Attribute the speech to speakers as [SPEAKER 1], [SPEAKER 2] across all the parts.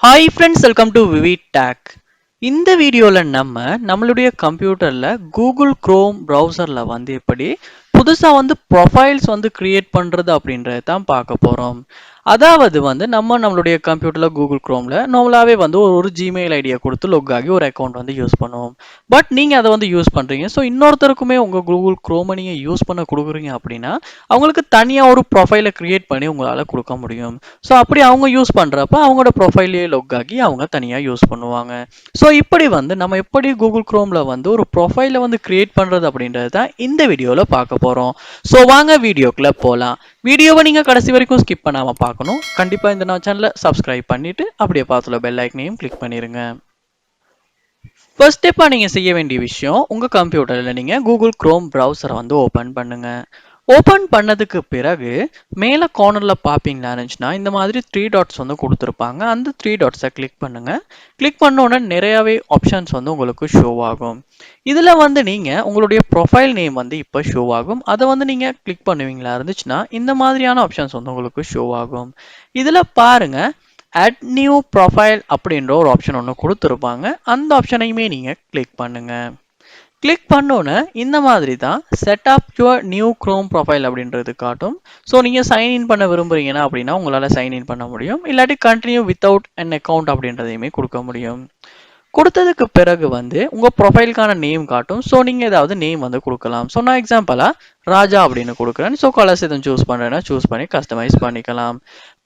[SPEAKER 1] Hi friends, welcome to VividTech. இந்த வீடியோல நம்மளுடைய கம்ப்யூட்டர்ல கூகுள் குரோம் ப்ரௌசர்ல எப்படி புதுசா ப்ரொஃபைல்ஸ் கிரியேட் பண்றது அப்படின்றத தான் பார்க்க போறோம். அதாவது நம்மளுடைய கம்ப்யூட்டர்ல கூகுள் குரோம்ல நார்மலாவே ஒரு ஜிமெயில் ஐடியை கொடுத்து லொக் ஆகி ஒரு அக்கௌண்ட் யூஸ் பண்ணுவோம். பட் நீங்க அதை யூஸ் பண்றீங்க. ஸோ இன்னொருத்தருக்குமே உங்க கூகுள் குரோமை நீங்க யூஸ் பண்ண கொடுக்குறீங்க அப்படின்னா அவங்களுக்கு தனியா ஒரு ப்ரொஃபைலை கிரியேட் பண்ணி உங்களால கொடுக்க முடியும். ஸோ அப்படி அவங்க யூஸ் பண்றப்ப அவங்களோட ப்ரொஃபைலே லொக் ஆகி அவங்க தனியா யூஸ் பண்ணுவாங்க. ஸோ இப்படி நம்ம எப்படி கூகுள் குரோம்ல ஒரு ப்ரொஃபைலை கிரியேட் பண்றது அப்படின்றது தான் இந்த வீடியோல பார்க்க போறோம். ஸோ வாங்க வீடியோக்குள்ள போலாம். வீடியோவை நீங்க கடைசி வரைக்கும் ஸ்கிப் பண்ணாம பார்க்கணும். கண்டிப்பா இந்த சேனலை சப்ஸ்கிரைப் பண்ணிட்டு அப்படியே பார்த்துல பெல் ஐக்கனையும் கிளிக் பண்ணிருங்க. ஃபர்ஸ்ட் ஸ்டெப்பா நீங்க செய்ய வேண்டிய விஷயம், உங்க கம்ப்யூட்டர்ல நீங்க கூகுள் குரோம் ப்ரௌசரை ஓபன் பண்ணுங்க. ஓபன் பண்ணதுக்கு பிறகு மேல கார்னர்ல பாப்பீங்களா இருந்துச்சுன்னா இந்த மாதிரி த்ரீ டாட்ஸ் கொடுத்துருப்பாங்க. அந்த த்ரீ டாட்ஸை கிளிக் பண்ணுங்க. கிளிக் பண்ண உடனே நிறையவே ஆப்ஷன்ஸ் உங்களுக்கு ஷோ ஆகும். இதுல நீங்க உங்களுடைய ப்ரொஃபைல் நேம் இப்ப ஷோ ஆகும். அதை நீங்க கிளிக் பண்ணுவீங்களா இருந்துச்சுன்னா இந்த மாதிரியான ஆப்ஷன்ஸ் உங்களுக்கு ஷோ ஆகும். இதுல பாருங்க, add new profile அப்படின்ற ஒரு ஆப்ஷன் ஒன்று கொடுத்துருப்பாங்க. அந்த ஆப்ஷனையுமே நீங்க கிளிக் பண்ணுங்க. கிளிக் பண்ணோன்னே இந்த மாதிரி தான் set up your new chrome profile அப்படின்றது காட்டும். ஸோ நீங்கள் சைன்இன் பண்ண விரும்புறீங்கன்னா அப்படின்னா உங்களால் சைன்இன் பண்ண முடியும். இல்லாட்டி கண்டினியூ வித்தவுட் அன் அக்கௌண்ட் அப்படின்றதையுமே கொடுக்க முடியும். கொடுத்ததுக்கு பிறகு உங்க ப்ரொஃபைலுக்கான நேம் காட்டும். ஸோ நீங்கள் ஏதாவது நேம் கொடுக்கலாம். ஸோ நான் எக்ஸாம்பிளாக ராஜா அப்படின்னு கொடுக்குறேன். ஸோ கலர்ஸ் எதுவும் சூஸ் பண்ணுறேன்னா சூஸ் பண்ணி கஸ்டமைஸ் பண்ணிக்கலாம்.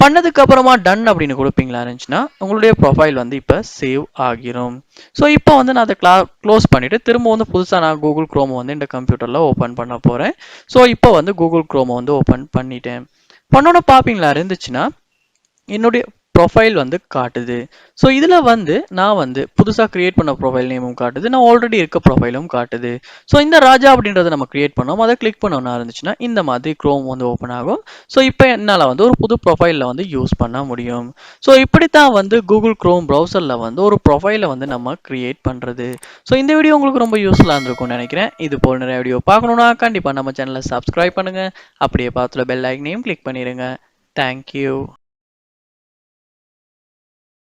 [SPEAKER 1] பண்ணதுக்கு அப்புறமா டன் அப்படின்னு கொடுப்பீங்களா இருந்துச்சுன்னா உங்களுடைய ப்ரொஃபைல் இப்போ சேவ் ஆகிரும். ஸோ இப்போ நான் அதை க்ளோஸ் பண்ணிட்டு திரும்ப புதுசாக நான் கூகுள் குரோமை இந்த கம்ப்யூட்டரில் ஓப்பன் பண்ண போகிறேன். ஸோ இப்போ கூகுள் குரோமை ஓப்பன் பண்ணிட்டேன். பண்ணோன்னு பார்ப்பீங்களா இருந்துச்சுன்னா என்னுடைய ப்ரொஃபைல் காட்டுது. ஸோ இதில் நான் புதுசாக கிரியேட் பண்ண ப்ரொஃபைல் நேமும் காட்டுது, நான் ஆல்ரெடி இருக்க ப்ரொஃபைலும் காட்டுது. ஸோ இந்த ராஜா அப்படின்றத நம்ம கிரியேட் பண்ணோம், அதை கிளிக் பண்ணோம்னா இருந்துச்சுன்னா இந்த மாதிரி குரோம் ஓப்பன் ஆகும். ஸோ இப்போ என்னால் ஒரு புது ப்ரொஃபைலில் யூஸ் பண்ண முடியும். ஸோ இப்படி தான் கூகுள் குரோம் ப்ரௌசரில் ஒரு ப்ரொஃபைலை நம்ம கிரியேட் பண்ணுறது. ஸோ இந்த வீடியோ உங்களுக்கு ரொம்ப யூஸ்ஃபுல்லாக இருந்திருக்கும்னு நினைக்கிறேன். இது போல் நிறைய வீடியோ பார்க்கணுன்னா கண்டிப்பாக நம்ம சேனலை சப்ஸ்கிரைப் பண்ணுங்கள். அப்படியே பார்த்துல பெல் ஐக்கனையும் கிளிக் பண்ணிடுங்க. தேங்க்யூ.